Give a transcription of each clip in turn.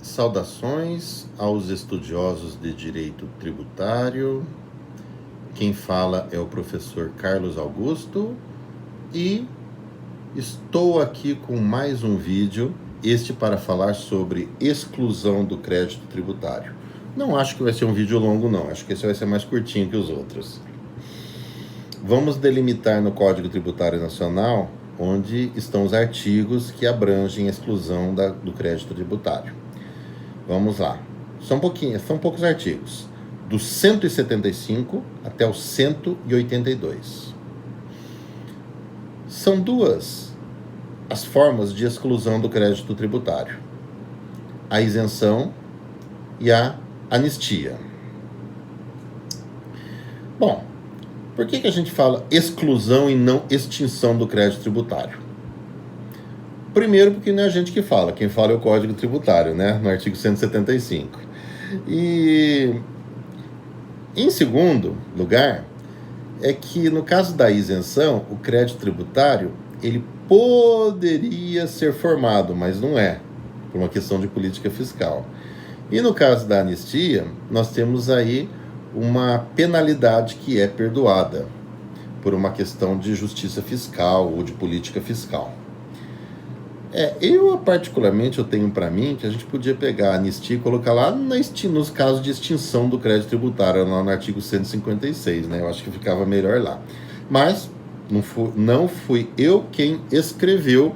Saudações aos estudiosos de direito tributário. Quem fala é o professor Carlos Augusto e estou aqui com mais um vídeo, este para falar sobre exclusão do crédito tributário. Não acho que vai ser um vídeo longo não, acho que esse vai ser mais curtinho que os outros. Vamos delimitar no Código Tributário Nacional onde estão os artigos que abrangem a exclusão do crédito tributário. Vamos lá. São poucos artigos. Do 175 até o 182. São duas as formas de exclusão do crédito tributário: a isenção e a anistia. Bom, por que a gente fala exclusão e não extinção do crédito tributário? Primeiro, porque não é a gente que fala, quem fala é o Código Tributário, né? No artigo 175. E, em segundo lugar, é que no caso da isenção, o crédito tributário, ele poderia ser formado, mas não é, por uma questão de política fiscal. E no caso da anistia, nós temos aí uma penalidade que é perdoada por uma questão de justiça fiscal ou de política fiscal. Eu particularmente, eu tenho para mim que a gente podia pegar a anistia e colocar lá nos casos de extinção do crédito tributário, lá no artigo 156, né? Eu acho que ficava melhor lá. Mas não fui eu quem escreveu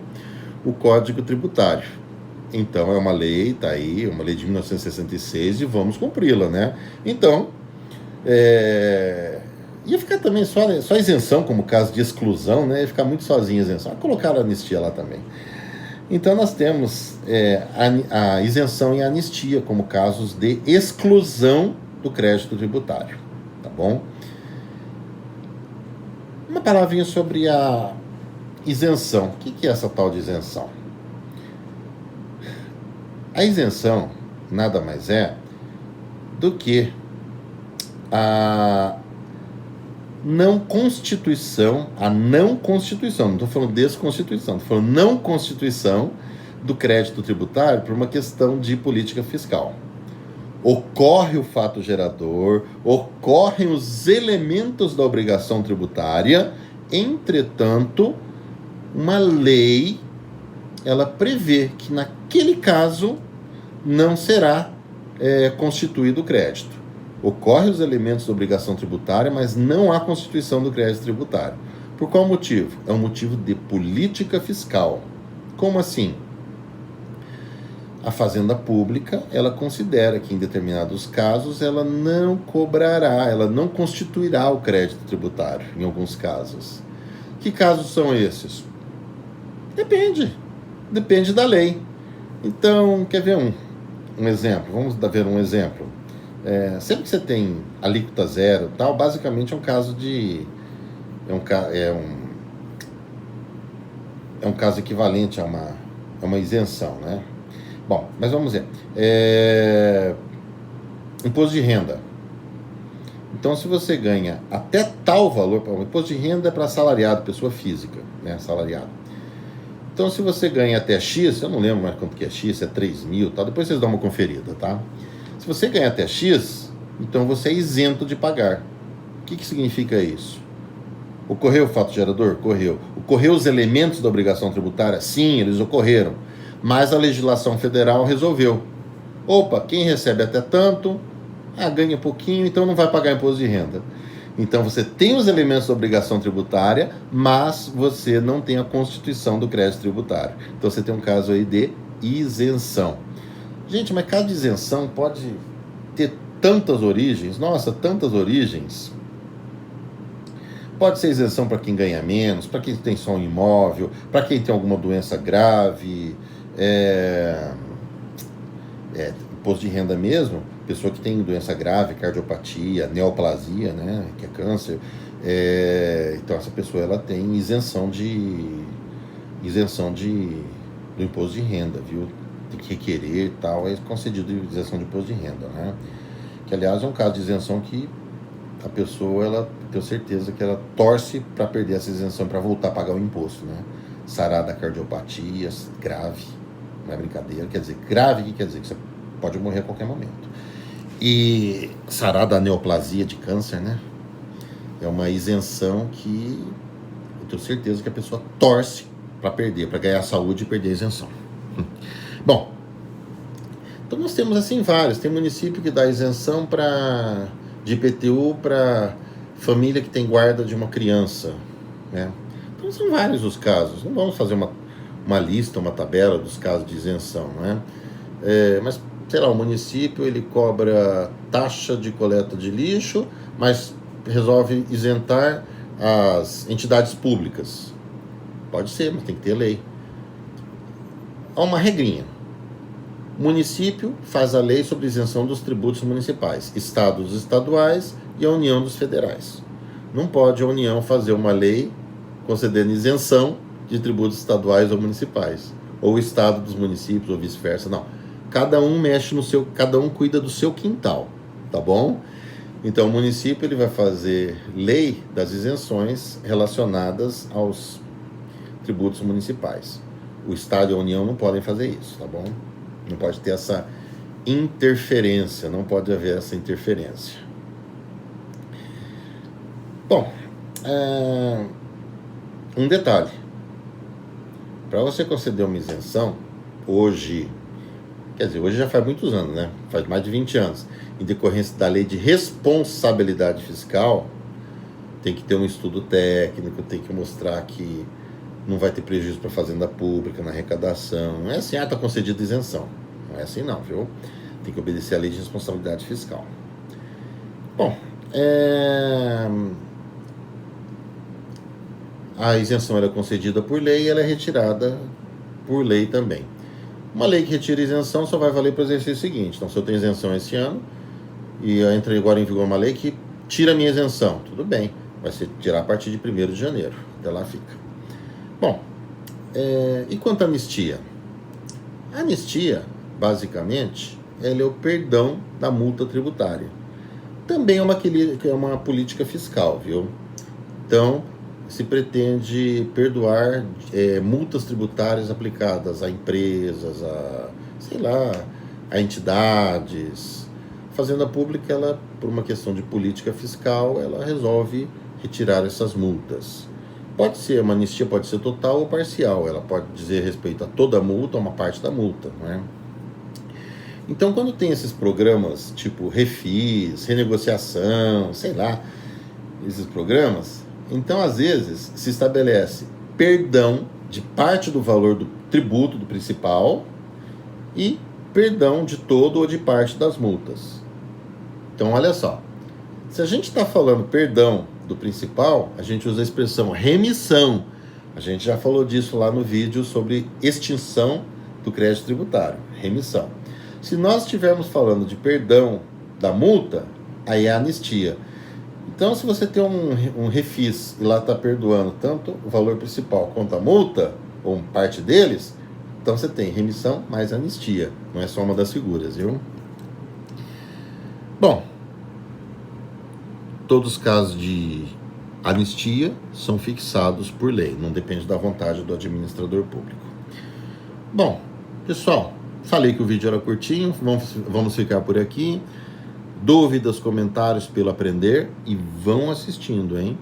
o Código Tributário. Então é uma lei, tá aí, uma lei de 1966 e vamos cumpri-la, né? Então, ia ficar também só isenção como caso de exclusão, né? Ia ficar muito sozinha a isenção. Colocaram a anistia lá também. Então nós temos a isenção e a anistia como casos de exclusão do crédito tributário, tá bom? Uma palavrinha sobre a isenção. O que é essa tal de isenção? A isenção nada mais é do que a não constituição, não estou falando desconstituição, estou falando não constituição do crédito tributário por uma questão de política fiscal. Ocorre o fato gerador, ocorrem os elementos da obrigação tributária, entretanto, uma lei, ela prevê que naquele caso não será constituído o crédito. Ocorrem os elementos da obrigação tributária, mas não há constituição do crédito tributário. Por qual motivo? É um motivo de política fiscal. Como assim? A Fazenda Pública, ela considera que em determinados casos ela não cobrará, ela não constituirá o crédito tributário, em alguns casos. Que casos são esses? Depende da lei. Então, quer ver um exemplo? Vamos ver um exemplo. Sempre que você tem alíquota zero, tal, basicamente é um caso de é um caso equivalente a uma isenção, né? Bom, mas vamos ver. Imposto de renda. Então, se você ganha até tal valor, o imposto de renda é para assalariado, pessoa física, né? Assalariado. Então, se você ganha até X, eu não lembro mais quanto que é X, é 3 mil, tal, depois vocês dão uma conferida, tá? Se você ganha até X, então você é isento de pagar. O que significa isso? Ocorreu o fato gerador? Ocorreu. Ocorreu os elementos da obrigação tributária? Sim, eles ocorreram. Mas a legislação federal resolveu. Opa, quem recebe até tanto, ganha pouquinho, então não vai pagar imposto de renda. Então você tem os elementos da obrigação tributária, mas você não tem a constituição do crédito tributário. Então você tem um caso aí de isenção. Gente, mas caso de isenção pode ter tantas origens, tantas origens. Pode ser isenção para quem ganha menos, para quem tem só um imóvel, para quem tem alguma doença grave, imposto de renda mesmo, pessoa que tem doença grave, cardiopatia, neoplasia, né, que é câncer, então essa pessoa ela tem isenção do imposto de renda, viu? Tem que requerer e tal, é concedido isenção de imposto de renda, né? Que, aliás, é um caso de isenção que a pessoa, ela tem certeza que ela torce para perder essa isenção para voltar a pagar o imposto, né? Sarada cardiopatia grave, não é brincadeira, quer dizer, grave, que quer dizer que você pode morrer a qualquer momento. E sarar da neoplasia de câncer, né? É uma isenção que eu tenho certeza que a pessoa torce para perder, para ganhar saúde e perder a isenção. Bom, então nós temos assim vários. Tem município que dá isenção de IPTU para família que tem guarda de uma criança, né? Então são vários os casos. Não vamos fazer uma lista, uma tabela dos casos de isenção, né? Mas, sei lá, o município ele cobra taxa de coleta de lixo, mas resolve isentar as entidades públicas. Pode ser, mas tem que ter lei. Há uma regrinha. O município faz a lei sobre isenção dos tributos municipais, estados estaduais e a União dos federais. Não pode a União fazer uma lei concedendo isenção de tributos estaduais ou municipais, ou o estado dos municípios, ou vice-versa, não. Cada um cada um cuida do seu quintal, tá bom? Então o município ele vai fazer lei das isenções relacionadas aos tributos municipais. O estado e a União não podem fazer isso, tá bom? Não pode ter essa interferência, não pode haver essa interferência. Bom, um detalhe. Para você conceder uma isenção, hoje já faz muitos anos, né? Faz mais de 20 anos. Em decorrência da lei de responsabilidade fiscal, tem que ter um estudo técnico, tem que mostrar que não vai ter prejuízo para a fazenda pública, na arrecadação. Não é assim, está concedida isenção. Não é assim não, viu? Tem que obedecer à lei de responsabilidade fiscal. Bom, a isenção era concedida por lei e ela é retirada por lei também. Uma lei que retira isenção só vai valer para o exercício seguinte. Então, se eu tenho isenção esse ano e eu entrei agora em vigor uma lei que tira a minha isenção, tudo bem, vai ser tirar a partir de 1º de janeiro. Até lá fica. Bom, e quanto à anistia? A anistia, basicamente, ela é o perdão da multa tributária. Também é uma política fiscal, viu? Então, se pretende perdoar multas tributárias aplicadas a empresas, a entidades. A Fazenda Pública, ela, por uma questão de política fiscal, ela resolve retirar essas multas. Pode ser uma anistia, pode ser total ou parcial. Ela pode dizer respeito a toda a multa ou uma parte da multa, não é? Então, quando tem esses programas tipo refis, renegociação, esses programas, então, às vezes, se estabelece perdão de parte do valor do tributo do principal e perdão de todo ou de parte das multas. Então, olha só. Se a gente está falando perdão do principal, a gente usa a expressão remissão. A gente já falou disso lá no vídeo sobre extinção do crédito tributário. Remissão. Se nós estivermos falando de perdão da multa, aí é anistia. Então, se você tem um refis e lá está perdoando tanto o valor principal quanto a multa, ou parte deles, então você tem remissão mais anistia. Não é só uma das figuras, viu? Bom, todos os casos de anistia são fixados por lei, não depende da vontade do administrador público. Bom, pessoal, falei que o vídeo era curtinho, vamos ficar por aqui. Dúvidas, comentários pelo aprender e vão assistindo, hein?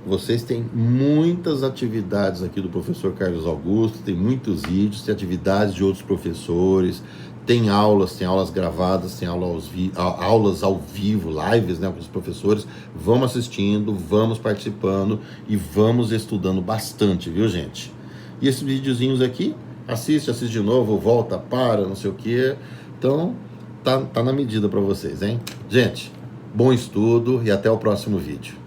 Vocês têm muitas atividades aqui do professor Carlos Augusto, tem muitos vídeos, tem atividades de outros professores, tem aulas gravadas, tem aulas ao vivo, lives, né, com os professores. Vamos assistindo, vamos participando e vamos estudando bastante, viu, gente? E esses videozinhos aqui, assiste de novo, volta, para, não sei o quê. Então, tá na medida para vocês, hein? Gente, bom estudo e até o próximo vídeo.